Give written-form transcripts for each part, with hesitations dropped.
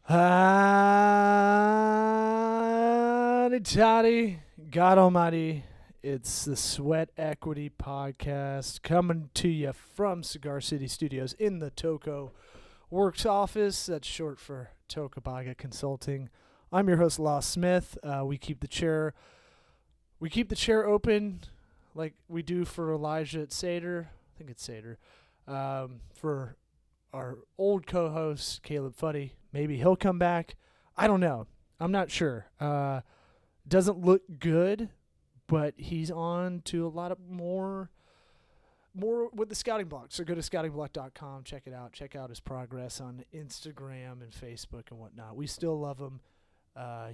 Howdy, toddy, God Almighty. It's the Sweat Equity Podcast coming to you from Cigar City Studios in the Toco Works office. That's short for Tocobaga Consulting. I'm your host, Law Smith. We keep the chair open like we do for Elijah at Seder. I think it's Seder. For our old co-host, Caleb Fuddy. Maybe he'll come back. I don't know. I'm not sure. Doesn't look good, but he's on to a lot of more with the scouting block. So go to scoutingblock.com, check it out. Check out his progress on Instagram and Facebook and whatnot. We still love him.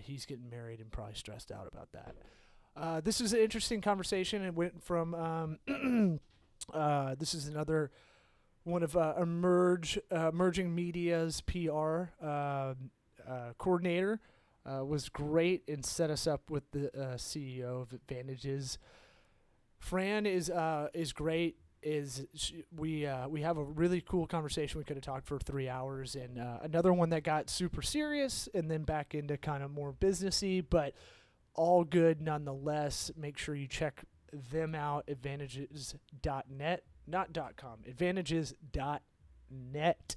He's getting married and probably stressed out about that. This is an interesting conversation. It went from this is another one of Emerging Media's PR coordinator. Was great and set us up with the CEO of Advantages. Fran is great. We have a really cool conversation. We could have talked for 3 hours, and another one that got super serious and then back into kind of more businessy, but all good nonetheless. Make sure you check them out. Advantages.net. Not .com, advantages.net.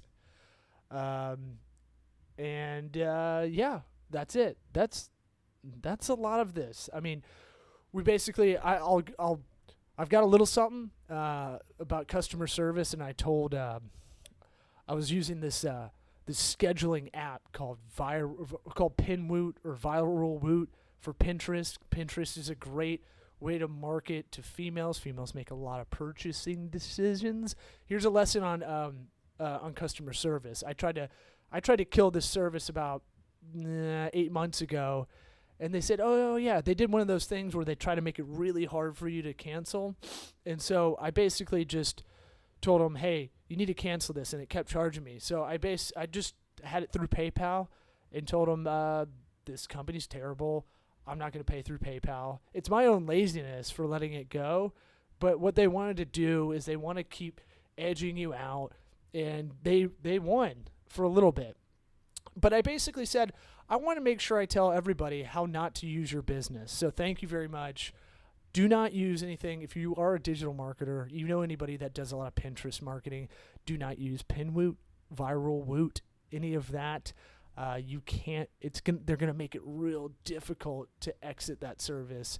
Yeah, that's it. That's a lot of this. I mean, we basically, I've got a little something about customer service, and I told, I was using this scheduling app called Pinwoot or Viral Woot for Pinterest. Pinterest is a great way to market to females. Females make a lot of purchasing decisions. Here's a lesson on customer service. I tried to kill this service about 8 months ago, and they said, oh yeah, they did one of those things where they try to make it really hard for you to cancel. And so I basically just told them, hey, you need to cancel this, and it kept charging me. So I just had it through PayPal and told them this company's terrible. I'm not going to pay through PayPal. It's my own laziness for letting it go. But what they wanted to do is they want to keep edging you out, and they won for a little bit. But I basically said, I want to make sure I tell everybody how not to use your business. So thank you very much. Do not use anything. If you are a digital marketer, you know anybody that does a lot of Pinterest marketing, do not use Pinwoot, Viral Woot, any of that. You can't. They're gonna make it real difficult to exit that service.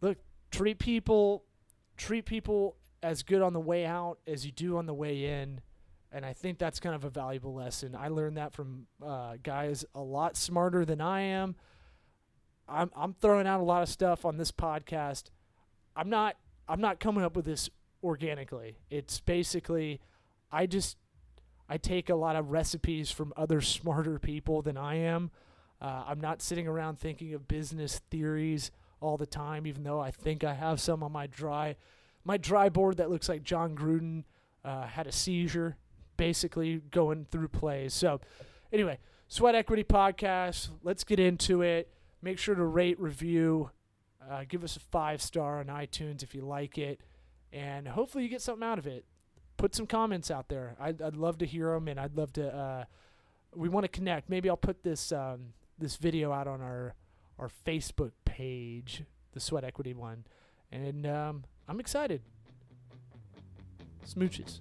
Look, treat people as good on the way out as you do on the way in, and I think that's kind of a valuable lesson. I learned that from guys a lot smarter than I am. I'm throwing out a lot of stuff on this podcast. I'm not coming up with this organically. It's basically I take a lot of recipes from other smarter people than I am. I'm not sitting around thinking of business theories all the time, even though I think I have some on my dry board that looks like John Gruden had a seizure, basically going through plays. So anyway, Sweat Equity Podcast. Let's get into it. Make sure to rate, review, give us a 5-star on iTunes if you like it, and hopefully you get something out of it. Put some comments out there. I'd love to hear them, and I'd love to. We want to connect. Maybe I'll put this video out on our Facebook page, the Sweat Equity one, and I'm excited. Smooches.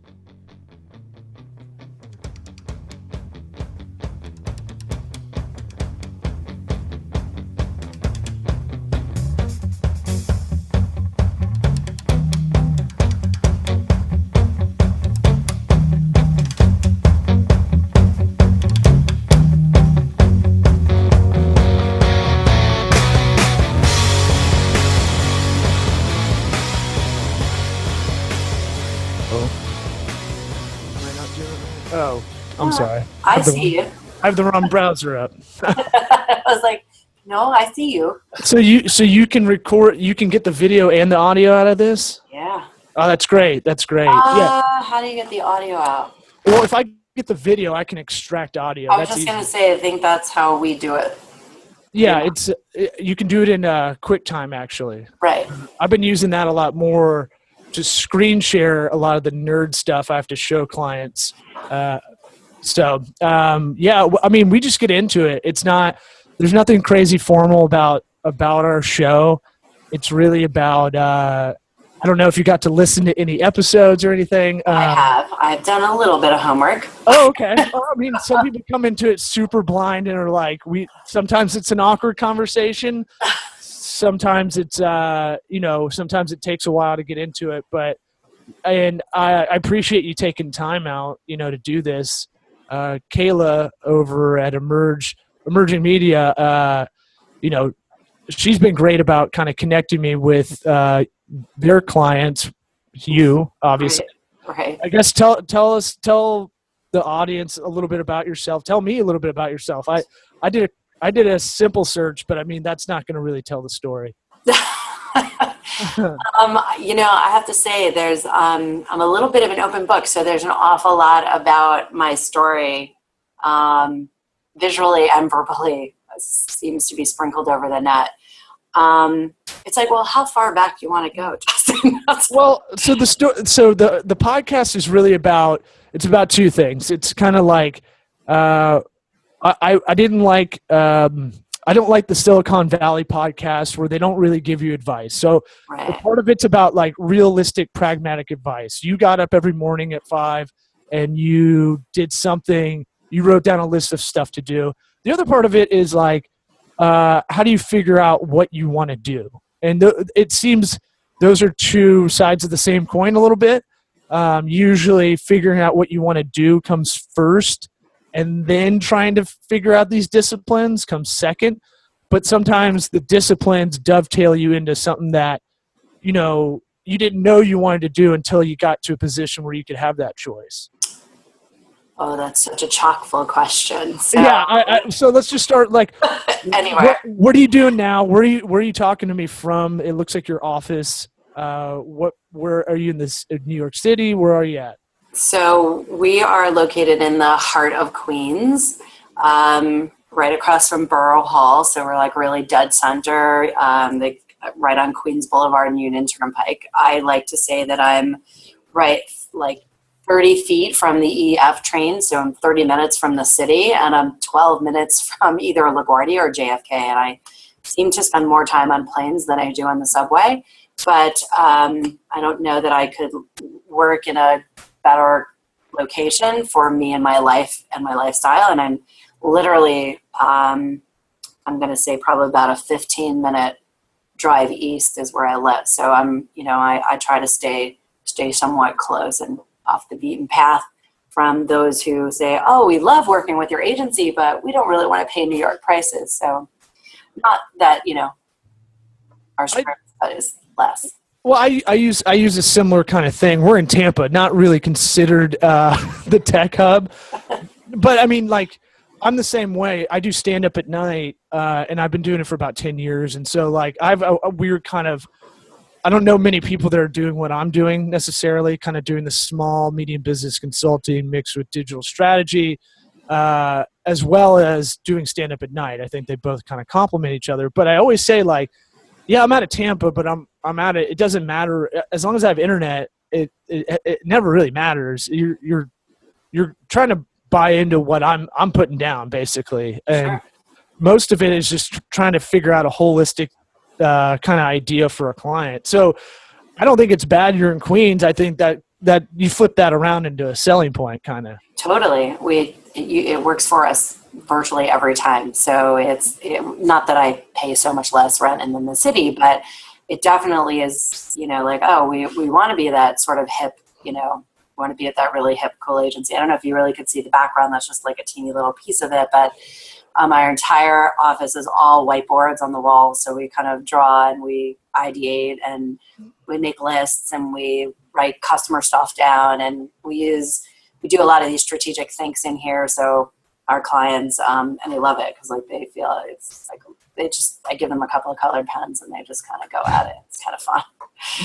Oh, I'm sorry. I see you. I have the wrong browser up. I was like, no, I see you. So you can record, you can get the video and the audio out of this? Yeah. Oh, that's great. That's great. Yeah. How do you get the audio out? Well, if I get the video, I can extract audio. I was just going to say, I think that's how we do it. Yeah, you can do it in QuickTime, actually. Right. I've been using that a lot more to screen share a lot of the nerd stuff I have to show clients. So, I mean, we just get into it. There's nothing crazy formal about our show. It's really about, I don't know if you got to listen to any episodes or anything. I've done a little bit of homework. Oh, okay. Well, I mean, some people come into it super blind and are like, sometimes it's an awkward conversation. Sometimes it's, sometimes it takes a while to get into it, and I appreciate you taking time out, to do this. Kayla over at Emerging Media, she's been great about kind of connecting me with their clients, you obviously. Right. I guess tell the audience a little bit about yourself. Tell me a little bit about yourself. I did a simple search, but I mean that's not going to really tell the story. I have to say I'm a little bit of an open book, so there's an awful lot about my story, visually and verbally, seems to be sprinkled over the net. It's like, well, how far back do you want to go, Justin? Well, so the podcast is really about two things. It's kind of like I didn't like I don't like the Silicon Valley podcast where they don't really give you advice. So right. Part of it's about like realistic, pragmatic advice. You got up every morning at 5 and you did something. You wrote down a list of stuff to do. The other part of it is like, how do you figure out what you want to do? And it seems those are two sides of the same coin a little bit. Usually figuring out what you want to do comes first, and then trying to figure out these disciplines comes second. But sometimes the disciplines dovetail you into something that, you didn't know you wanted to do until you got to a position where you could have that choice. Oh, that's such a chock-full question. So. Yeah, so let's just start like. Anyway, what are you doing now? Where are you talking to me from? It looks like your office. Where are you in New York City? Where are you at? So we are located in the heart of Queens, right across from Borough Hall. So we're like really dead center, right on Queens Boulevard and Union Turnpike. I like to say that I'm right like 30 feet from the EF train, so I'm 30 minutes from the city, and I'm 12 minutes from either LaGuardia or JFK, and I seem to spend more time on planes than I do on the subway, but I don't know that I could work in a better location for me and my life and my lifestyle, and I'm literally, I'm going to say probably about a 15-minute drive east is where I live, so I try to stay somewhat close and off the beaten path from those who say, oh, we love working with your agency, but we don't really want to pay New York prices. So not that, our script is less. Well, I use a similar kind of thing. We're in Tampa, not really considered the tech hub. But I mean, like, I'm the same way. I do stand up at night, and I've been doing it for about 10 years. And so like I have a weird kind of, I don't know many people that are doing what I'm doing necessarily, kind of doing the small, medium business consulting mixed with digital strategy, as well as doing stand-up at night. I think they both kind of complement each other. But I always say, like, yeah, I'm out of Tampa, but I'm out of, it doesn't matter. As long as I have internet, it never really matters. You're trying to buy into what I'm putting down, basically. And sure. Most of it is just trying to figure out a holistic kind of idea for a client. So I don't think it's bad you're in Queens. I think that you flip that around into a selling point, kind of. Totally. It works for us virtually every time. So it's not that I pay so much less rent in the city, but it definitely is, like, oh, we want to be that sort of hip, want to be at that really hip, cool agency. I don't know if you really could see the background. That's just like a teeny little piece of it, but our entire office is all whiteboards on the wall. So we kind of draw and we ideate and we make lists and we write customer stuff down, and we do a lot of these strategic thinks in here. So our clients, and they love it because like they feel it's like I give them a couple of colored pens and they just kind of go at it. It's kind of fun.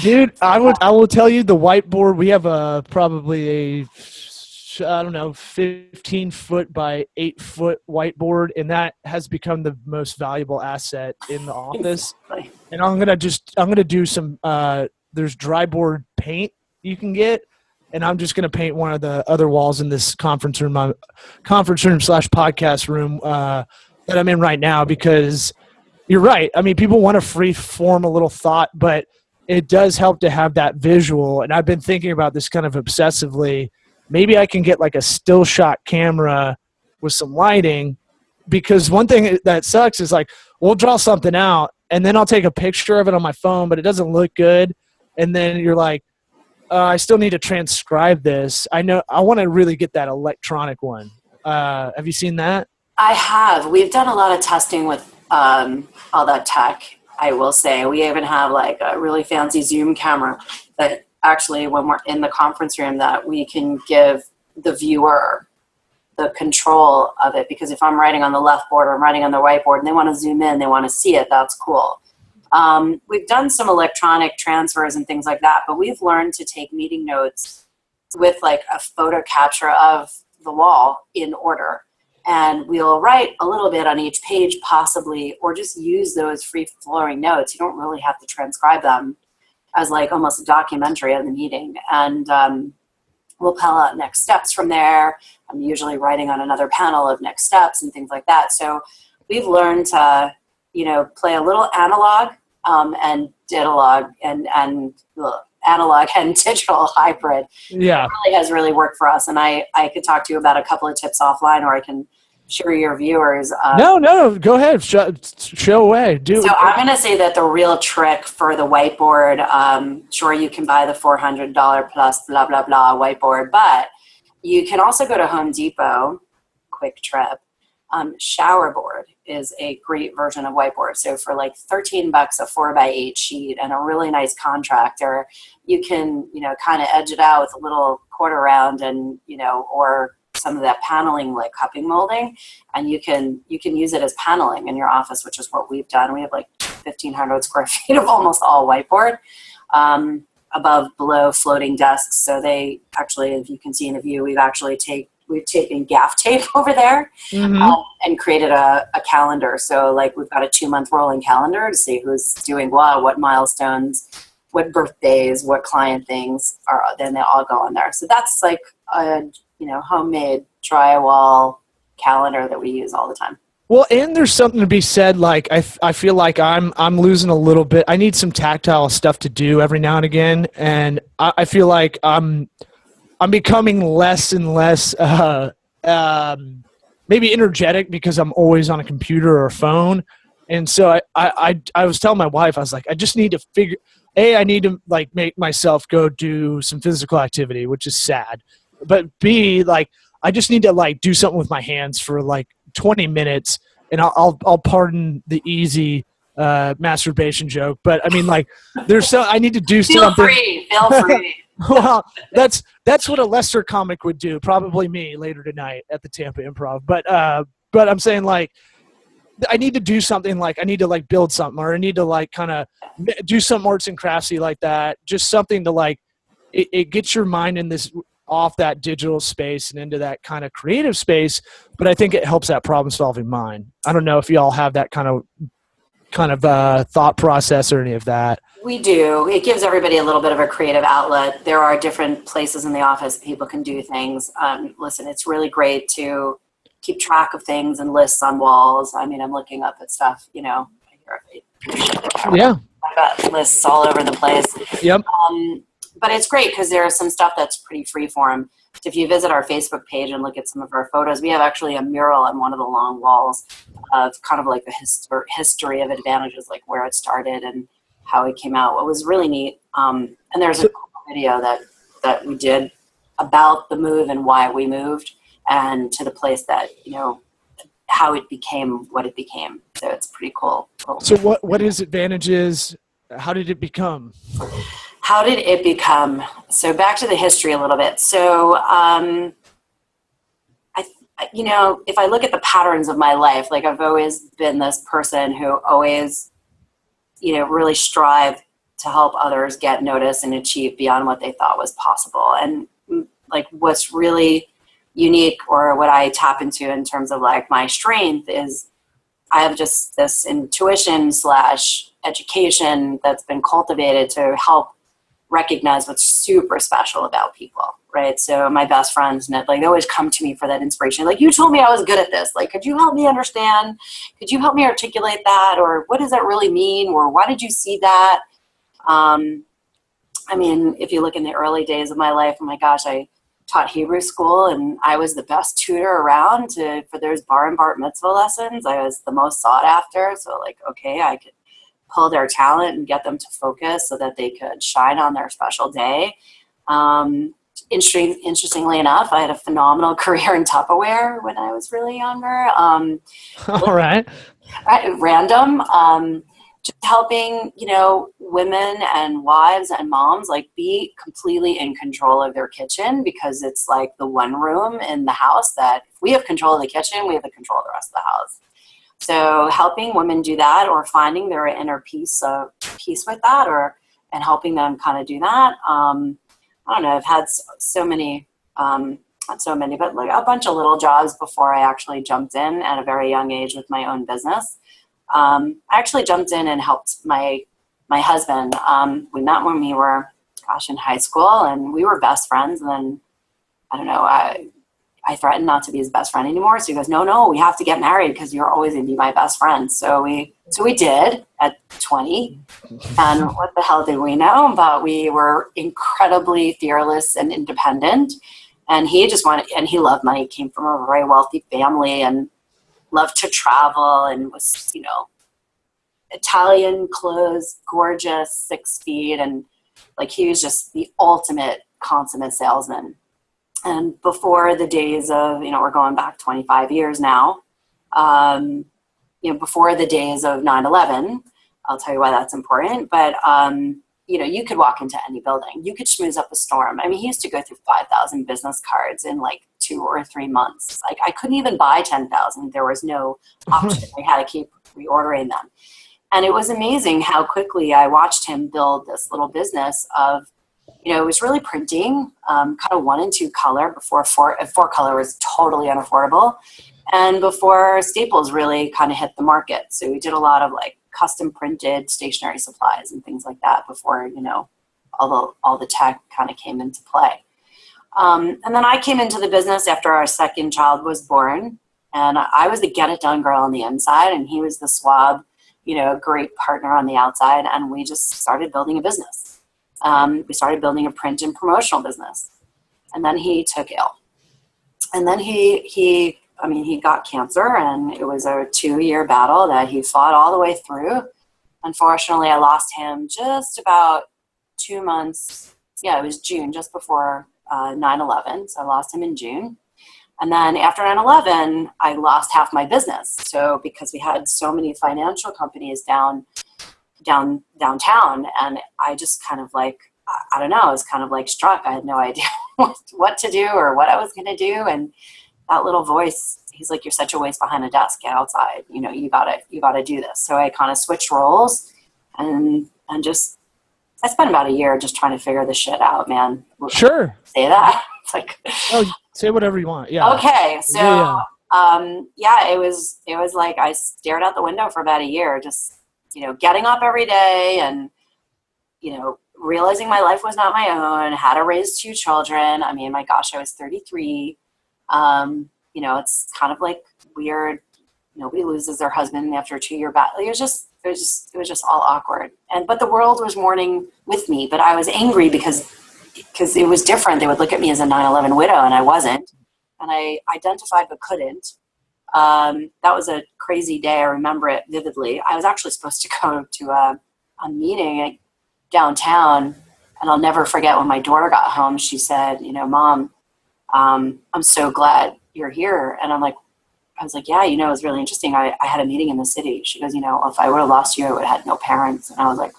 Dude, I will tell you the whiteboard, we have probably a 15-foot by 8-foot whiteboard, and that has become the most valuable asset in the office. Exactly. And I'm gonna do some. There's dry board paint you can get, and I'm just going to paint one of the other walls in this conference room / podcast room that I'm in right now, because you're right. I mean, people want to free form a little thought, but it does help to have that visual. And I've been thinking about this kind of obsessively. Maybe I can get like a still shot camera with some lighting, because one thing that sucks is like, we'll draw something out and then I'll take a picture of it on my phone, but it doesn't look good. And then you're like, I still need to transcribe this. I want to really get that electronic one. Have you seen that? I have. We've done a lot of testing with all that tech, I will say. We even have like a really fancy Zoom camera that actually, when we're in the conference room, that we can give the viewer the control of it. Because if I'm writing on the left board or I'm writing on the right board and they want to zoom in, they want to see it, that's cool. We've done some electronic transfers and things like that, but we've learned to take meeting notes with like a photo capture of the wall in order. And we'll write a little bit on each page possibly, or just use those free-flowing notes. You don't really have to transcribe them as like almost a documentary of the meeting. And we'll pell out next steps from there. I'm usually writing on another panel of next steps and things like that. So we've learned to, play a little analog and digital and analog and digital hybrid. Yeah. It really has really worked for us. And I could talk to you about a couple of tips offline, or I can share your viewers. No, go ahead. Show away. So I'm going to say that the real trick for the whiteboard, sure, you can buy the $400 plus blah, blah, blah whiteboard, but you can also go to Home Depot, quick trip. Shower board is a great version of whiteboard. So for like $13 a 4x8 sheet and a really nice contractor, you can, kind of edge it out with a little quarter round and, or some of that paneling like cupping molding, and you can use it as paneling in your office, which is what we've done. We have like 1,500 square feet of almost all whiteboard, above, below floating desks. So they actually, if you can see in the view, we've taken gaff tape over there, and created a calendar. So like we've got a 2-month rolling calendar to see who's doing what milestones, what birthdays, what client things are. Then they all go on there. So that's like a homemade drywall calendar that we use all the time. Well, and there's something to be said. Like I feel like I'm losing a little bit. I need some tactile stuff to do every now and again, and I feel like I'm becoming less and less maybe energetic because I'm always on a computer or a phone. And so I was telling my wife, I was like, I just need to I need to like make myself go do some physical activity, which is sad. But B, like, I just need to like do something with my hands for like 20 minutes, and I'll pardon the easy masturbation joke. But I mean, like, I need to do something. Feel free. Well, that's what a lesser comic would do. Probably me later tonight at the Tampa Improv. But I'm saying, like, I need to do something. Like, I need to like build something, or I need to like kind of do some arts and craftsy like that. Just something to like it gets your mind in this off that digital space and into that kind of creative space. But I think it helps that problem solving mind. I don't know if y'all have that kind of thought process or any of that. We do. It gives everybody a little bit of a creative outlet. There are different places in the office that people can do things. Listen, it's really great to keep track of things and lists on walls. I mean, I'm looking up at stuff, Yeah. I've got lists all over the place. Yep. But it's great because there is some stuff that's pretty freeform. So if you visit our Facebook page and look at some of our photos, we have actually a mural on one of the long walls of kind of like the history of Advantages, like where it started and how it came out. What was really neat. And there's a cool video that we did about the move and why we moved, and to the place that, how it became what it became. So it's pretty cool. So what is Advantages? How did it become? How did it become? So back to the history a little bit. So, if I look at the patterns of my life, like I've always been this person who always, really strive to help others get noticed and achieve beyond what they thought was possible. And like what's really unique, or what I tap into in terms of like my strength, is I have just this intuition / education that's been cultivated to help recognize what's super special about people, right? So my best friends, like, they always come to me for that inspiration. Like, you told me I was good at this. Like, could you help me understand? Could you help me articulate that? Or what does that really mean? Or why did you see that? I mean, if you look in the early days of my life, oh my gosh, I taught Hebrew school, and I was the best tutor around for those bar and bar mitzvah lessons. I was the most sought after. So, like, okay, I could pull their talent and get them to focus so that they could shine on their special day. Interestingly enough, I had a phenomenal career in Tupperware when I was really younger. All right. Random. Just helping, women and wives and moms, like, be completely in control of their kitchen, because it's like the one room in the house that if we have control of the kitchen, we have the control of the rest of the house. So helping women do that, or finding their inner peace with that, and helping them kind of do that. I don't know. I've had so many, not so many, but like a bunch of little jobs before I actually jumped in at a very young age with my own business. I actually jumped in and helped my husband. We met when we were, in high school, and we were best friends. And then, I don't know, I threatened not to be his best friend anymore. So he goes, no, we have to get married because you're always going to be my best friend. So we did at 20. And what the hell did we know? But we were incredibly fearless and independent. And he just and he loved money, came from a very wealthy family, and loved to travel, and was, Italian clothes, gorgeous, 6 feet. And like, he was just the ultimate consummate salesman. And before the days of, we're going back 25 years now, before the days of 9/11, I'll tell you why that's important. But, you could walk into any building. You could schmooze up a storm. I mean, he used to go through 5,000 business cards in like 2 or 3 months. Like, I couldn't even buy 10,000. There was no option. I had to keep reordering them. And it was amazing how quickly I watched him build this little business of, it was really printing, kind of 1 and 2 color before 4 color was totally unaffordable, and before staples really kind of hit the market. So we did a lot of like custom printed stationery supplies and things like that before, all the tech kind of came into play. And then I came into the business after our second child was born, and I was the get it done girl on the inside, and he was the swab, great partner on the outside. And we just started building a business. We started building a print and promotional business. And then he took ill. And then he got cancer, and it was a 2-year battle that he fought all the way through. Unfortunately, I lost him just about 2 months. Yeah, it was June, just before 9/11. So I lost him in June. And then after 9/11, I lost half my business. So because we had so many financial companies downtown, and I just kind of like, I don't know, I was kind of like struck. I had no idea what to do or what I was going to do. And that little voice, he's like, you're such a waste behind a desk. Get outside. You gotta do this. So I kind of switched roles, and just, I spent about a year just trying to figure this shit out, man. Sure. Say that. It's like, oh, say whatever you want. Yeah. Okay. So, it was like I stared out the window for about a year, just, getting up every day and, realizing my life was not my own, how to raise 2 children. I mean, my gosh, I was 33. It's kind of like weird. Nobody loses their husband after a 2-year battle. It was just all awkward. But the world was mourning with me, but I was angry because it was different. They would look at me as a 9/11 widow, and I wasn't. And I identified but couldn't. That was a crazy day. I remember it vividly. I was actually supposed to go to a meeting downtown, and I'll never forget when my daughter got home. She said, Mom, I'm so glad you're here. And I was like, yeah, it was really interesting. I had a meeting in the city. She goes, if I would have lost you, I would have had no parents. And I was like,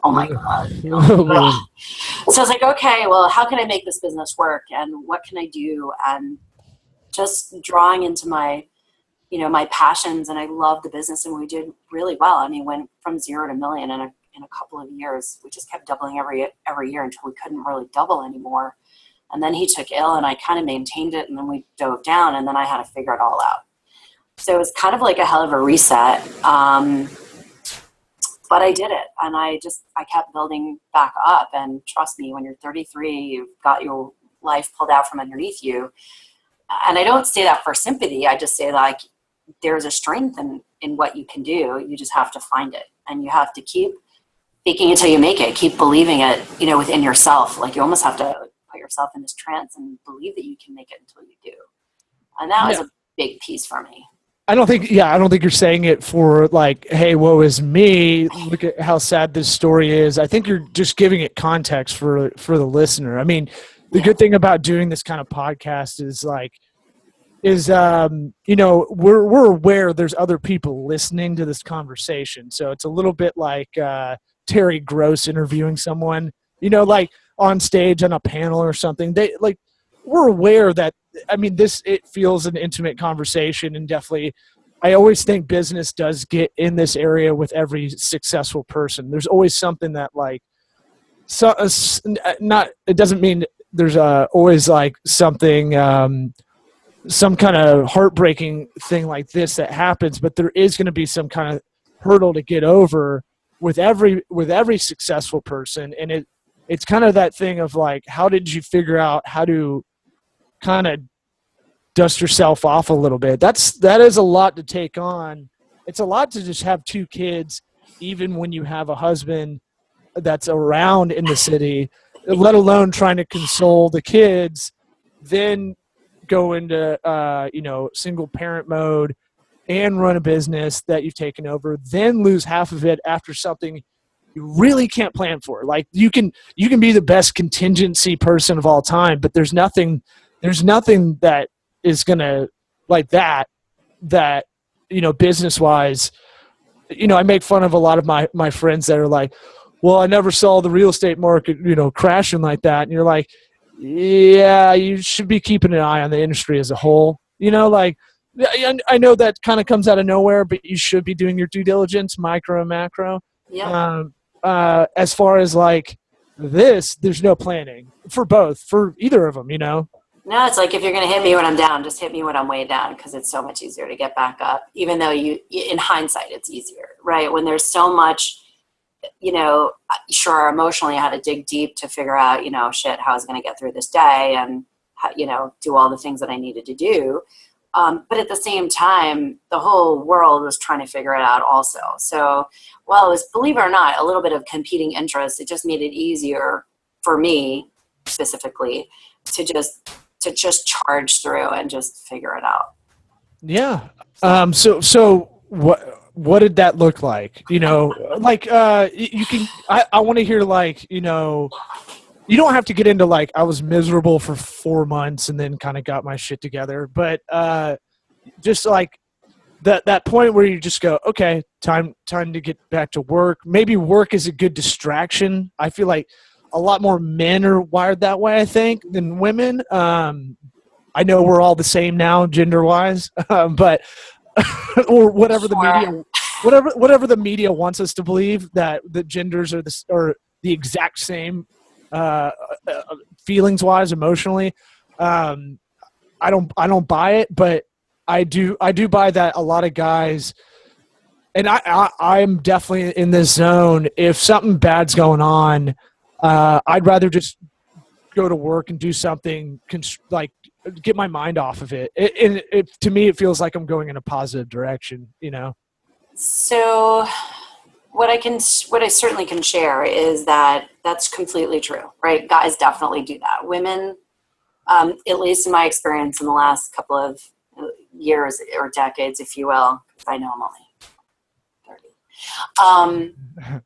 oh my God. So I was like, okay, well, how can I make this business work? And what can I do? And just drawing into my passions. And I love the business, and we did really well. I mean, went from 0 to $1 million in a couple of years. We just kept doubling every year until we couldn't really double anymore. And then he took ill, and I kind of maintained it, and then we dove down, and then I had to figure it all out. So it was kind of like a hell of a reset. But I did it, and I kept building back up. And trust me, when you're 33, you've got your life pulled out from underneath you. And I don't say that for sympathy. I just say, like, there's a strength in what you can do. You just have to find it, and you have to keep faking until you make it. Keep believing it, within yourself. Like, you almost have to put yourself in this trance and believe that you can make it until you do. And that was a big piece for me. I don't think you're saying it for like, hey, woe is me. Look at how sad this story is. I think you're just giving it context for the listener. I mean, the good thing about doing this kind of podcast is we're aware there's other people listening to this conversation. So it's a little bit like Terry Gross interviewing someone, like on stage on a panel or something. We're aware that, I mean, it feels an intimate conversation, and definitely I always think business does get in this area with every successful person. There's always something that it doesn't mean there's always like something, some kind of heartbreaking thing like this that happens, but there is going to be some kind of hurdle to get over with every successful person. And it's kind of that thing of like, how did you figure out how to kind of dust yourself off a little bit? That is a lot to take on. It's a lot to just have 2 kids, even when you have a husband that's around in the city, let alone trying to console the kids, then go into single parent mode and run a business that you've taken over, then lose half of it after something you really can't plan for. Like, you can be the best contingency person of all time, but there's nothing that is gonna like that business wise. I make fun of a lot of my friends that are like, well, I never saw the real estate market crashing like that, and you're like, yeah, you should be keeping an eye on the industry as a whole. I know that kind of comes out of nowhere, but you should be doing your due diligence, micro and macro. Yeah. As far as like this, there's no planning for either of them, No, it's like, if you're going to hit me when I'm down, just hit me when I'm way down, because it's so much easier to get back up, even though in hindsight, it's easier, right? When there's so much, sure, emotionally I had to dig deep to figure out, shit, how I was going to get through this day and, do all the things that I needed to do. But at the same time, the whole world was trying to figure it out also. So, well, it was, believe it or not, a little bit of competing interests. It just made it easier for me specifically to just charge through and just figure it out. Yeah. So what did that look like? You can, I want to hear you don't have to get into like, I was miserable for 4 months and then kind of got my shit together, but just like that point where you just go, okay, time to get back to work. Maybe work is a good distraction. I feel like a lot more men are wired that way, I think, than women. I know we're all the same now, gender wise, but or whatever whatever the media wants us to believe, that the genders are the exact same, feelings wise, emotionally. I don't buy it, but I do buy that a lot of guys, and I'm definitely in this zone. If something bad's going on, I'd rather just go to work and do something, get my mind off of it. To me, it feels like I'm going in a positive direction, So what I certainly can share is that that's completely true, right? Guys definitely do that. Women, at least in my experience in the last couple of years or decades, if you will, because I know I'm only 30.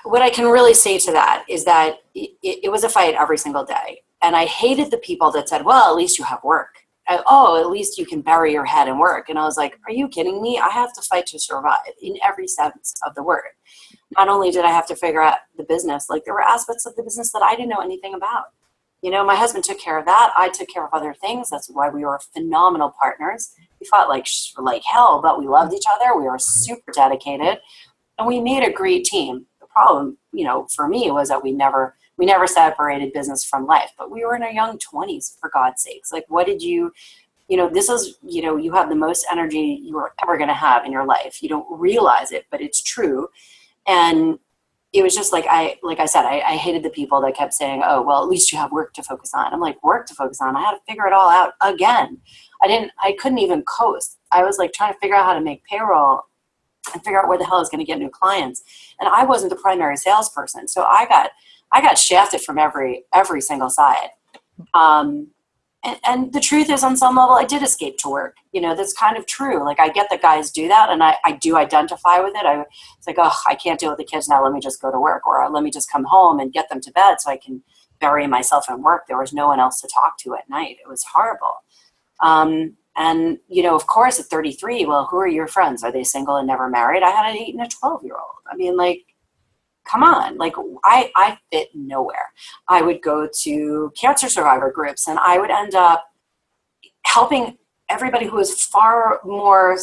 What I can really say to that is that it was a fight every single day. And I hated the people that said, well, at least you have work. At least you can bury your head and work. And I was like, are you kidding me? I have to fight to survive in every sense of the word. Not only did I have to figure out the business, like there were aspects of the business that I didn't know anything about. My husband took care of that. I took care of other things. That's why we were phenomenal partners. We fought like hell, but we loved each other. We were super dedicated, and we made a great team. The problem, for me, was that we never separated business from life, but we were in our young 20s, for God's sakes. Like, what did you this is, you have the most energy you are ever going to have in your life. You don't realize it, but it's true. And it was just like I said, I hated the people that kept saying, oh, well, at least you have work to focus on. I'm like, work to focus on? I had to figure it all out again. I couldn't even coast. I was like trying to figure out how to make payroll and figure out where the hell I was going to get new clients. And I wasn't the primary salesperson. So I got shafted from every single side. And the truth is, on some level, I did escape to work. That's kind of true. Like, I get that guys do that, and I do identify with it. It's like, oh, I can't deal with the kids now. Let me just go to work, or let me just come home and get them to bed so I can bury myself in work. There was no one else to talk to at night. It was horrible. And, of course, at 33, well, who are your friends? Are they single and never married? I had an 8 and a 12-year-old. I mean, like, come on. Like, I fit nowhere. I would go to cancer survivor groups, and I would end up helping everybody who was far more,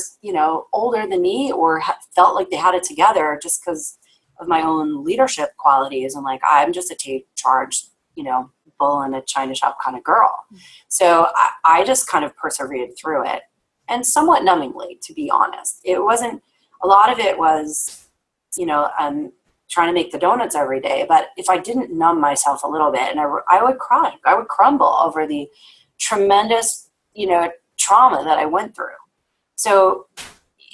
older than me, or felt like they had it together, just because of my own leadership qualities. And like, I'm just a take charge, bull in a china shop kind of girl. So I just kind of persevered through it, and somewhat numbingly, to be honest. It wasn't, a lot of it was, trying to make the donuts every day. But if I didn't numb myself a little bit, and I would cry, I would crumble over the tremendous, trauma that I went through. So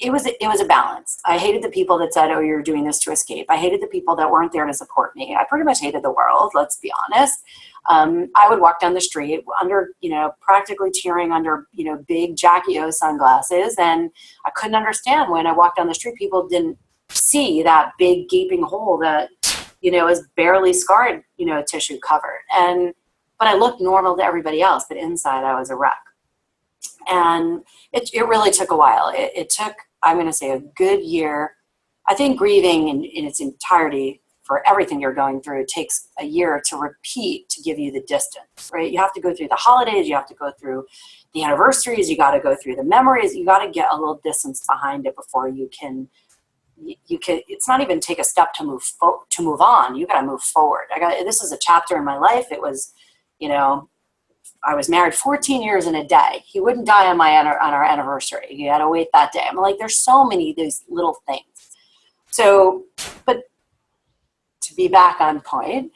it was a balance. I hated the people that said, oh, you're doing this to escape. I hated the people that weren't there to support me. I pretty much hated the world, let's be honest. I would walk down the street under, practically cheering under, big Jackie O sunglasses. And I couldn't understand when I walked down the street, people didn't see that big gaping hole that, is barely scarred, tissue covered. But I looked normal to everybody else, but inside I was a wreck. And it really took a while. It took, I'm going to say, a good year. I think grieving in its entirety for everything you're going through takes a year to repeat to give you the distance, right? You have to go through the holidays. You have to go through the anniversaries. You got to go through the memories. You got to get a little distance behind it before you can, it's not even take a step to move on. You got to move forward. This is a chapter in my life. It was, I was married 14 years in a day. He wouldn't die on our anniversary. He had to wait that day. I'm like, there's so many of these little things. So, but to be back on point,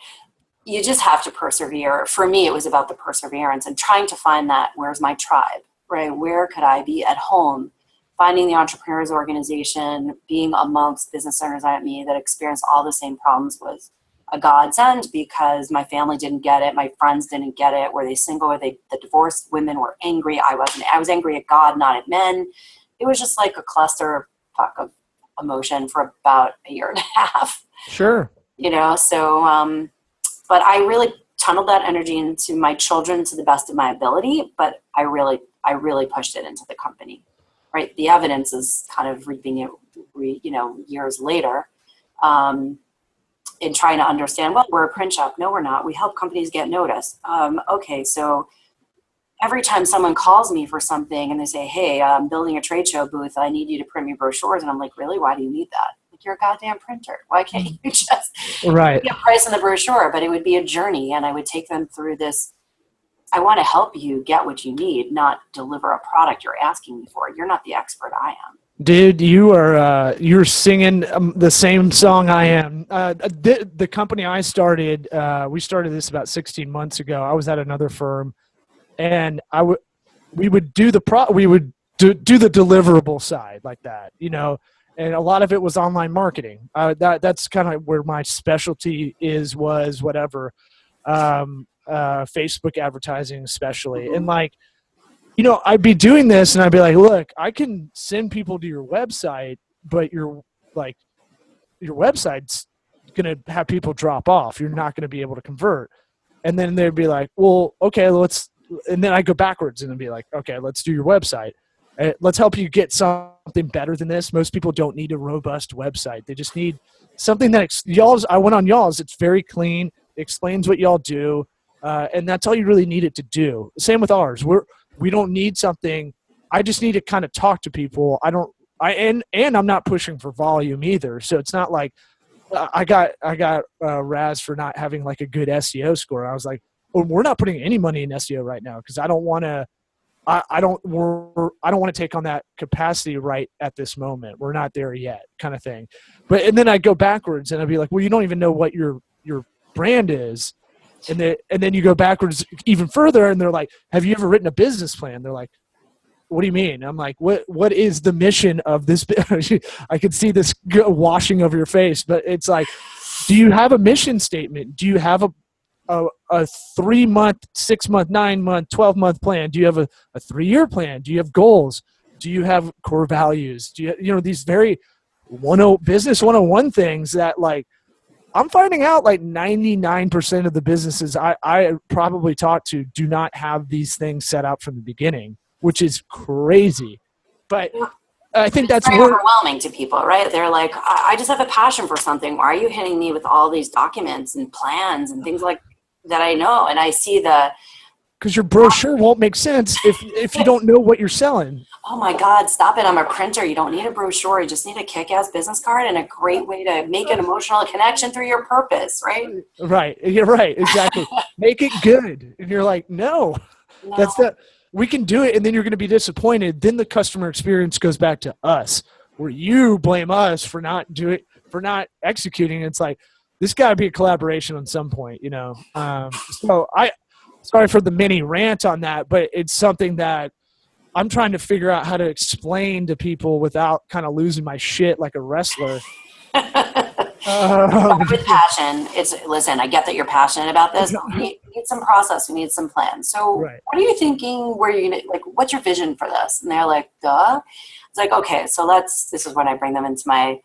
you just have to persevere. For me, it was about the perseverance and trying to find that, where's my tribe, right? Where could I be at home? Finding the entrepreneurs organization, being amongst business owners like me that experienced all the same problems was a godsend, because my family didn't get it. My friends didn't get it. Were they single? Were the divorced women were angry? I wasn't. I was angry at God, not at men. It was just like a cluster of emotion for about a year and a half. Sure. So, but I really tunneled that energy into my children to the best of my ability, but I really pushed it into the company, right? The evidence is kind of reaping it, years later. In trying to understand, well, we're a print shop. No, we're not. We help companies get noticed. Okay, so every time someone calls me for something and they say, hey, I'm building a trade show booth, I need you to print me brochures. And I'm like, really? Why do you need that? Like, you're a goddamn printer. Why can't you just right. get a price on the brochure? But it would be a journey, and I would take them through this. I want to help you get what you need, not deliver a product you're asking me for. You're not the expert. I am. Dude, you're singing the same song I am. The company I started, we started this about 16 months ago. I was at another firm, and we would do the deliverable side like that, and a lot of it was online marketing. That's kind of where my specialty was whatever, Facebook advertising especially, and like. I'd be doing this and I'd be like, look, I can send people to your website, but your website's going to have people drop off. You're not going to be able to convert. And then they'd be like, well, okay, and then I go backwards and be like, okay, let's do your website. Let's help you get something better than this. Most people don't need a robust website. They just need something that I went on y'all's. It's very clean. It explains what y'all do. And that's all you really need it to do. Same with ours. We don't need something. I just need to kind of talk to people. And I'm not pushing for volume either. So it's not like I got Raz for not having like a good SEO score. I was like, well, we're not putting any money in SEO right now because I don't want to I don't want to take on that capacity right at this moment. We're not there yet, kind of thing. And then I go backwards and I'd be like, well, you don't even know what your brand is. And then you go backwards even further and they're like, have you ever written a business plan? They're like, what do you mean? I'm like, what is the mission of this? I could see this washing over your face, but it's like, do you have a mission statement? Do you have a 3-month, 6-month, 9-month, 12-month plan? Do you have a 3-year plan? Do you have goals? Do you have core values? Do you these very business 101 things that, like, I'm finding out like 99% of the businesses I probably talk to do not have these things set up from the beginning, which is crazy. But I think that's very overwhelming to people, right? They're like, I just have a passion for something. Why are you hitting me with all these documents and plans and things like that? I know. And I see because your brochure won't make sense if you don't know what you're selling. Oh my God, stop it. I'm a printer. You don't need a brochure. You just need a kick-ass business card and a great way to make an emotional connection through your purpose, right? Right. You're right. Exactly. Make it good. And you're like, no. We can do it. And then you're going to be disappointed. Then the customer experience goes back to us, where you blame us for not executing. It's like, this got to be a collaboration on some point, So sorry for the mini rant on that, but it's something that I'm trying to figure out how to explain to people without kind of losing my shit like a wrestler. With passion. Listen, I get that you're passionate about this. But we need some process. We need some plan. So What are you thinking? Where are you gonna, like, what's your vision for this? And they're like, duh. It's like, okay, so this is when I bring them into my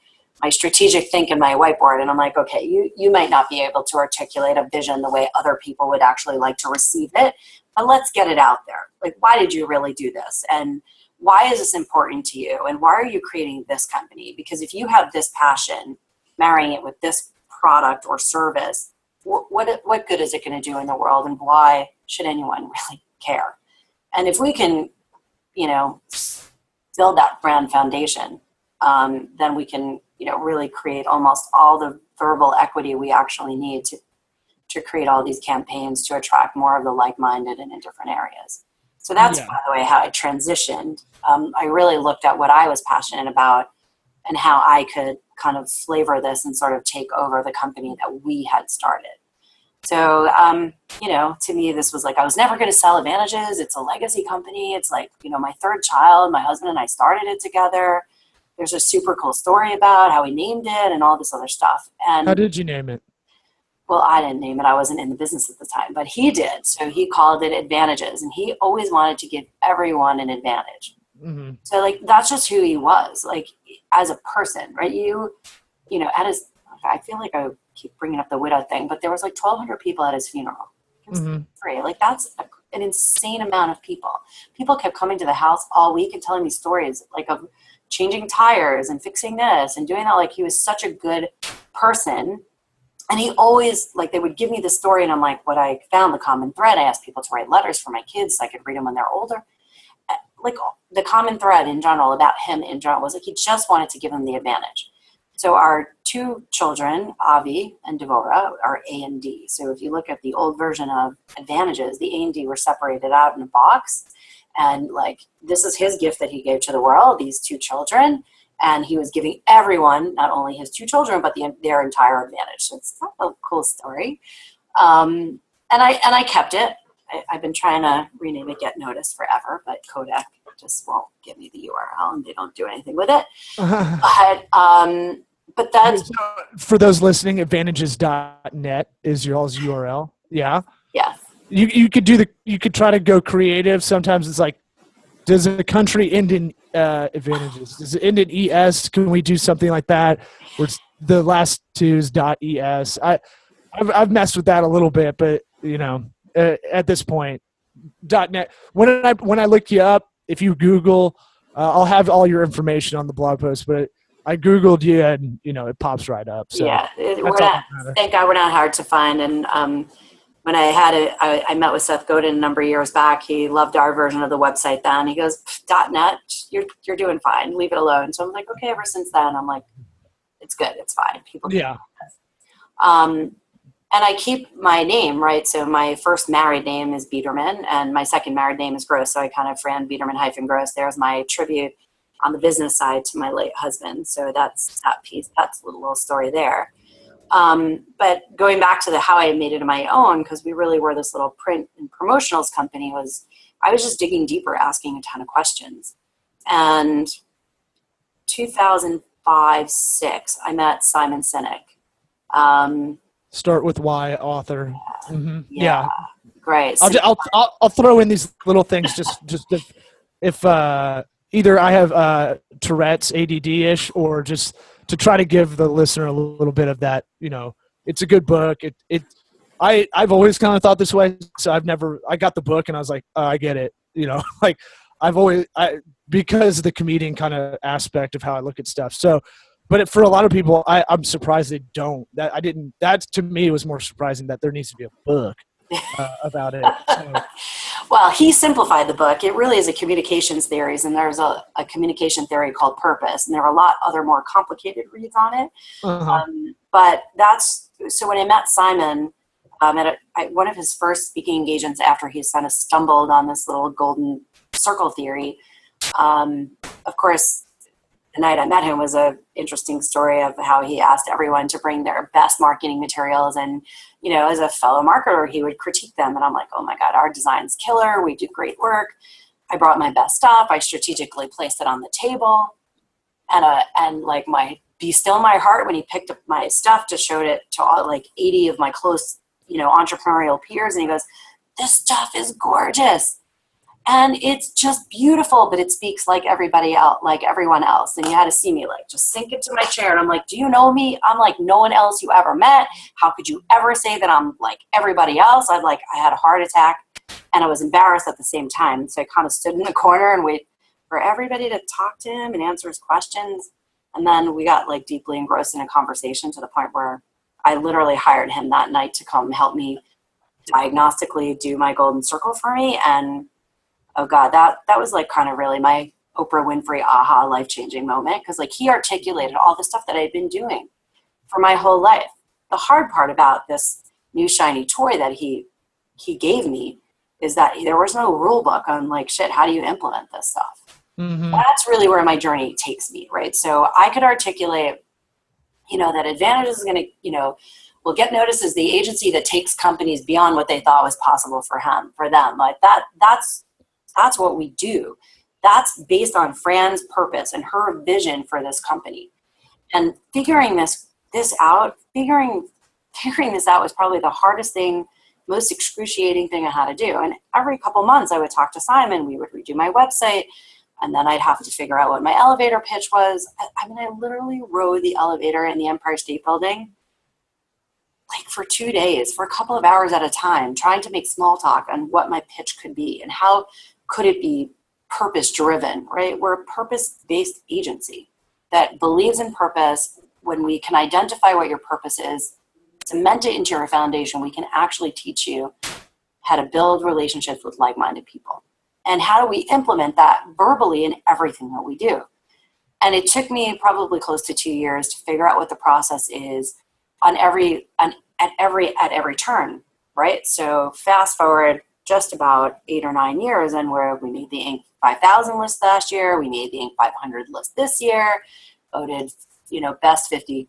strategic think in my whiteboard. And I'm like, okay, you might not be able to articulate a vision the way other people would actually like to receive it, but let's get it out there. Like, why did you really do this? And why is this important to you? And why are you creating this company? Because if you have this passion, marrying it with this product or service, what good is it going to do in the world? And why should anyone really care? And if we can, build that brand foundation, then we can, really create almost all the verbal equity we actually need to create all these campaigns to attract more of the like-minded and in different areas. So that's, by the way, how I transitioned. I really looked at what I was passionate about and how I could kind of flavor this and sort of take over the company that we had started. So, to me, this was like, I was never going to sell Advantages. It's a legacy company. It's like, my third child, my husband and I started it together. There's a super cool story about how we named it and all this other stuff. And how did you name it? Well, I didn't name it. I wasn't in the business at the time, but he did. So he called it Advantages, and he always wanted to give everyone an advantage. Mm-hmm. So, like, that's just who he was, like, as a person, right? I feel like I keep bringing up the widow thing, but there was like 1,200 people at his funeral. It was free. Like, that's an insane amount of people. People kept coming to the house all week and telling me stories, like, of changing tires and fixing this and doing that. Like, he was such a good person. And he always, like, they would give me the story, and I'm like, what I found the common thread, I asked people to write letters for my kids so I could read them when they're older. Like, the common thread in general about him in general was like, he just wanted to give them the advantage. So our 2 children, Avi and Devora, are A and D. So if you look at the old version of Advantages, the A and D were separated out in a box. And, like, this is his gift that he gave to the world, these 2 children. And he was giving everyone, not only his 2 children, but their entire advantage. So it's kind of a cool story. And I kept it. I've been trying to rename it Get Noticed forever, but Kodak just won't give me the URL, and they don't do anything with it. But that's... So for those listening, advantages.net is y'all's URL. Yeah? Yeah. You could try to go creative. Sometimes it's like, does a country end in Advantages? Does it end in ES? Can we do something like that? Where it's the last 2's .es. I've messed with that a little bit, but at this point, .net. When I look you up, if you Google, I'll have all your information on the blog post. But I Googled you, and it pops right up. So yeah, thank God we're not hard to find. And when I met with Seth Godin a number of years back, he loved our version of the website then. He goes, .net, you're doing fine. Leave it alone. So I'm like, okay, ever since then, I'm like, it's good. It's fine. People can do this. And I keep my name, right? So my first married name is Biderman, and my second married name is Gross. So I kind of Fran Biderman-Gross. There's my tribute on the business side to my late husband. So that's that piece. That's a little story there. But going back to how I made it my own, because we really were this little print and promotionals company, I was just digging deeper, asking a ton of questions. And 2005-06, I met Simon Sinek. Start with why, author. Mm-hmm. Yeah. Great. So, I'll throw in these little things just if either I have Tourette's, ADD-ish, or just to try to give the listener a little bit of that. It's a good book. I've always kind of thought this way, so I got the book and I was like, I get it. Like because of the comedian kind of aspect of how I look at stuff. So. But for a lot of people, I'm surprised they don't. That to me was more surprising that there needs to be a book about it. So. Well, he simplified the book. It really is a communications theories, and there's a communication theory called purpose, and there are a lot other more complicated reads on it. Uh-huh. But so when I met Simon at one of his first speaking engagements after he kind of stumbled on this little golden circle theory, of course, the night I met him was an interesting story of how he asked everyone to bring their best marketing materials. And, as a fellow marketer, he would critique them. And I'm like, oh my God, our design's killer. We do great work. I brought my best stuff. I strategically placed it on the table. And like be still my heart when he picked up my stuff to show it to all 80 of my close, entrepreneurial peers. And he goes, this stuff is gorgeous. And it's just beautiful, but it speaks like everybody else, like everyone else. And you had to see me just sink into my chair. And I'm like, do you know me? I'm like no one else you ever met. How could you ever say that I'm like everybody else? I had a heart attack and I was embarrassed at the same time. So I kind of stood in the corner and waited for everybody to talk to him and answer his questions. And then we got deeply engrossed in a conversation to the point where I literally hired him that night to come help me diagnostically do my golden circle for me. And oh God, that was kind of really my Oprah Winfrey aha life-changing moment. Cause he articulated all the stuff that I'd been doing for my whole life. The hard part about this new shiny toy that he gave me is that there was no rule book on how do you implement this stuff? Mm-hmm. That's really where my journey takes me. Right. So I could articulate, that Advantages is going to, will get noticed as the agency that takes companies beyond what they thought was possible for them. That's what we do. That's based on Fran's purpose and her vision for this company. And figuring this out was probably the hardest thing, most excruciating thing I had to do. And every couple months I would talk to Simon, we would redo my website, and then I'd have to figure out what my elevator pitch was. I literally rode the elevator in the Empire State Building for 2 days, for a couple of hours at a time, trying to make small talk on what my pitch could be and how could it be purpose-driven, right? We're a purpose-based agency that believes in purpose. When we can identify what your purpose is, cement it into your foundation, we can actually teach you how to build relationships with like-minded people. And how do we implement that verbally in everything that we do? And it took me probably close to 2 years to figure out what the process is at every turn, right? So fast forward just about 8 or 9 years, and where we made the Inc. 5000 list last year, we made the Inc. 500 list this year, voted, best 50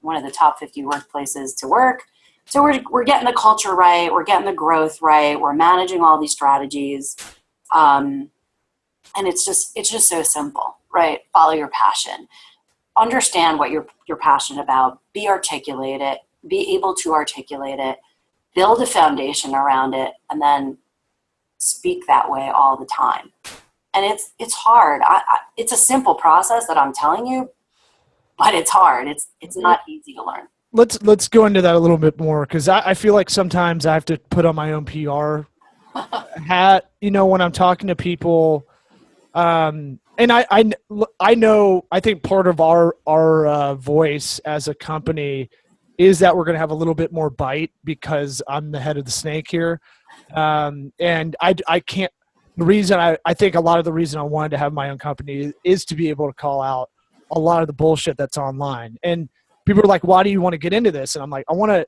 one of the top 50 workplaces to work. So we're getting the culture right, we're getting the growth right, we're managing all these strategies, and it's just so simple, right? Follow your passion, understand what you're passionate about, be able to articulate it, build a foundation around it, and then speak that way all the time. And it's hard. It's a simple process that I'm telling you, but it's hard. It's not easy to learn. Let's go into that a little bit more, because I feel like sometimes I have to put on my own PR hat, when I'm talking to people. And I know, I think part of our voice as a company is that we're going to have a little bit more bite because I'm the head of the snake here. And I can't, the reason I think a lot of the reason I wanted to have my own company is to be able to call out a lot of the bullshit that's online. And people are like, why do you want to get into this? And I'm like, I want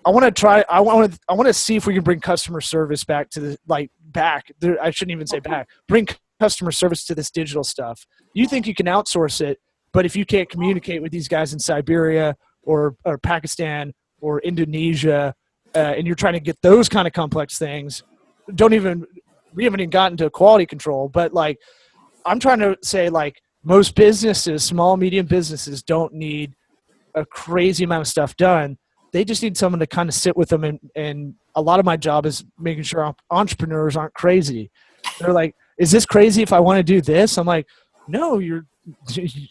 I want to try. I want to see if we can bring customer service back to the back. I shouldn't even say back. Bring customer service to this digital stuff. You think you can outsource it, but if you can't communicate with these guys in Siberia or Pakistan or Indonesia, and you're trying to get those kind of complex things, we haven't even gotten to quality control. But like, I'm trying to say, like, most businesses, small, medium businesses, don't need a crazy amount of stuff done. They just need someone to kind of sit with them. And a lot of my job is making sure entrepreneurs aren't crazy. They're like, is this crazy if I want to do this? I'm like, no, your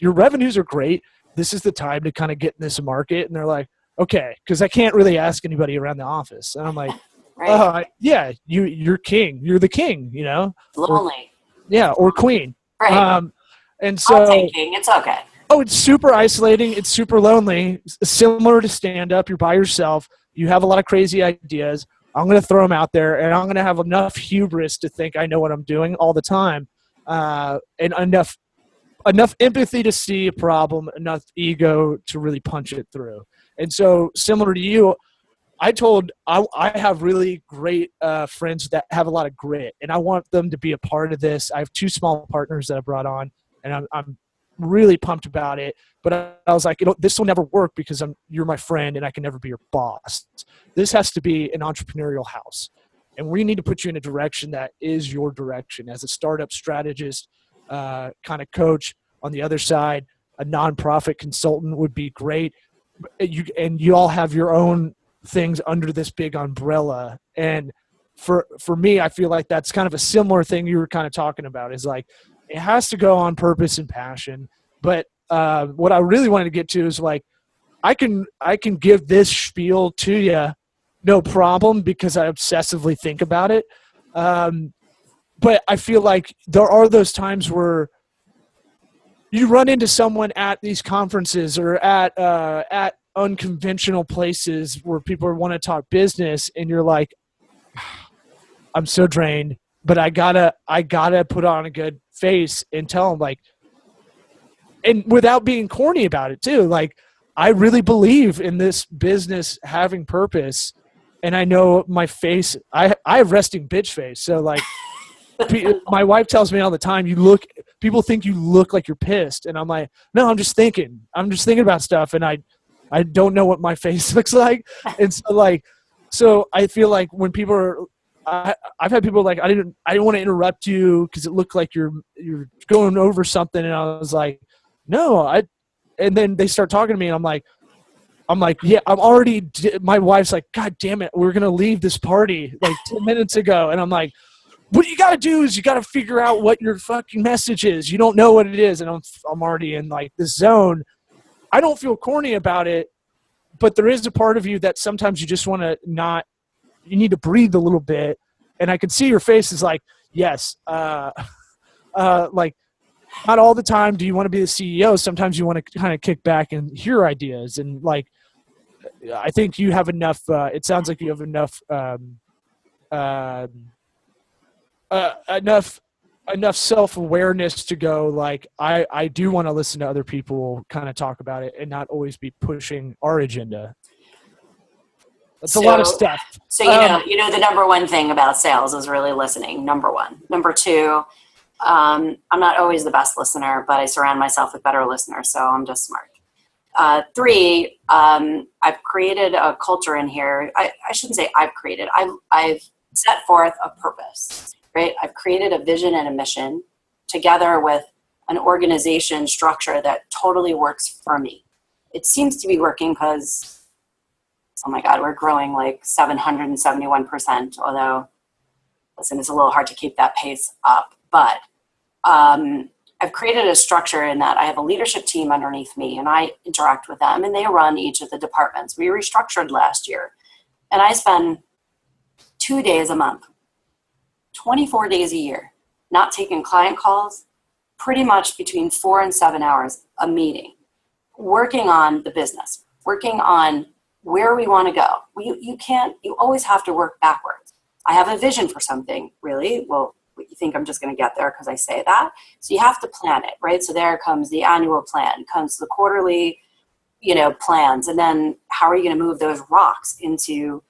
revenues are great. This is the time to kind of get in this market. And they're like, okay, because I can't really ask anybody around the office. And I'm like, Right. yeah, you're king. You're the king, you know? Lonely. Or queen. Right. And so, I'll take king. It's okay. oh, it's super isolating. It's super lonely. Similar to stand-up. You're by yourself. You have a lot of crazy ideas. I'm going to throw them out there, and I'm going to have enough hubris to think I know what I'm doing all the time, and enough empathy to see a problem, enough ego to really punch it through. And so, similar to you, I have really great friends that have a lot of grit, and I want them to be a part of this. I have 2 small partners that I brought on, and I'm really pumped about it. But I was like, this will never work because you're my friend and I can never be your boss. This has to be an entrepreneurial house. And we need to put you in a direction that is your direction as a startup strategist, kind of coach. On the other side, a nonprofit consultant would be great. You all have your own things under this big umbrella. And for me, I feel like that's kind of a similar thing you were kind of talking about, is like, it has to go on purpose and passion. But what I really wanted to get to is like, I can give this spiel to you, no problem, because I obsessively think about it. But I feel like there are those times where you run into someone at these conferences or at unconventional places where people want to talk business, and you're like, I'm so drained, but I gotta put on a good face and tell them, like, and without being corny about it too, like, I really believe in this business having purpose, and I know my face. I have resting bitch face, so like, my wife tells me all the time, people think you look like you're pissed, and I'm like, no, I'm just thinking about stuff, and I don't know what my face looks like, and so I feel like when people are. I've had people like, I didn't want to interrupt you because it looked like you're going over something, and I was like, no, and then they start talking to me, and I'm like, yeah, my wife's like, God damn it, we're gonna leave this party like 10 minutes ago, and I'm like, what you got to do is you got to figure out what your fucking message is. You don't know what it is, and I'm already in like this zone. I don't feel corny about it, but there is a part of you that sometimes you just want to not. You need to breathe a little bit, and I can see your face is like, yes, like, not all the time do you want to be the CEO. Sometimes you want to kind of kick back and hear ideas, and like, I think you have enough. It sounds like you have enough, enough self-awareness to go, like, I do want to listen to other people kind of talk about it and not always be pushing our agenda. That's a lot of stuff. So you know the number one thing about sales is really listening. Number one. Number two, I'm not always the best listener, but I surround myself with better listeners, so I'm just smart. 3, I've created a culture in here. I shouldn't say I've created. I've set forth a purpose, right? I've created a vision and a mission together with an organization structure that totally works for me. It seems to be working because, oh my God, we're growing like 771%, although, listen, it's a little hard to keep that pace up. But I've created a structure in that I have a leadership team underneath me, and I interact with them, and they run each of the departments. We restructured last year, and I spend 2 days a month, 24 days a year, not taking client calls, pretty much between 4 and 7 hours a meeting, working on the business, working on where we want to go. You always have to work backwards. I have a vision for something, really. Well, you think I'm just going to get there because I say that. So you have to plan it, right? So there comes the annual plan, comes the quarterly plans, and then how are you going to move those rocks into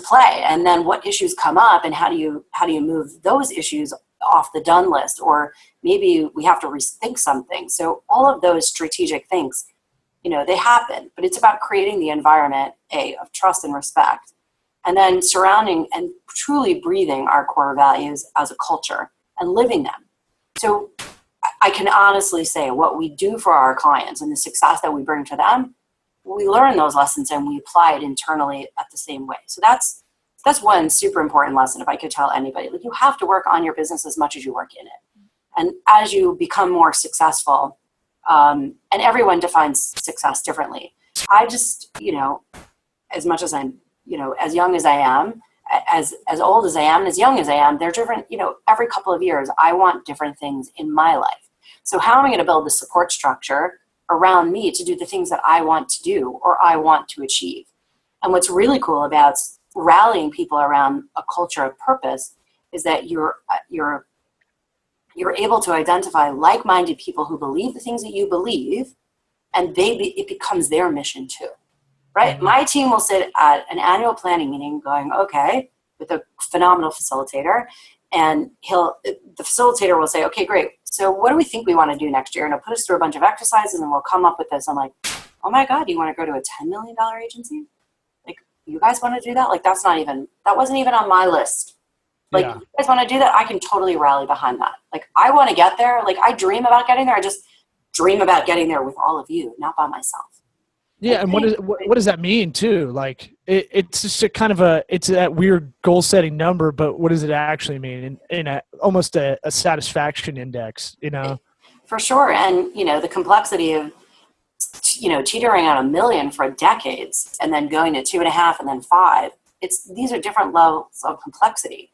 play, and then what issues come up, and how do you move those issues off the done list, or maybe we have to rethink something. So all of those strategic things, they happen, but it's about creating the environment of trust and respect, and then surrounding and truly breathing our core values as a culture and living them. So I can honestly say what we do for our clients and the success that we bring to them, we learn those lessons and we apply it internally at the same way. So that's one super important lesson. If I could tell anybody, like, you have to work on your business as much as you work in it. And as you become more successful, and everyone defines success differently. I just, as much as I'm, as young as I am, as old as I am, and as young as I am, they're different. Every couple of years, I want different things in my life. So how am I going to build the support structure around me to do the things that I want to do or I want to achieve? And what's really cool about rallying people around a culture of purpose is that you're able to identify like-minded people who believe the things that you believe, and it becomes their mission too, right? Mm-hmm. My team will sit at an annual planning meeting going, okay, with a phenomenal facilitator, and the facilitator will say, okay, great. So what do we think we want to do next year? And he'll put us through a bunch of exercises, and we'll come up with this. I'm like, oh my God, do you want to go to a $10 million agency? Like, you guys want to do that? Like, that wasn't even on my list. Like, yeah. You guys want to do that? I can totally rally behind that. Like, I want to get there. Like, I dream about getting there. I just dream about getting there with all of you, not by myself. Yeah, and what does that mean too? Like, it's just a kind of it's that weird goal setting number, but what does it actually mean in almost a satisfaction index? For sure, and the complexity of teetering on $1 million for decades, and then going to 2.5 and then 5. These are different levels of complexity,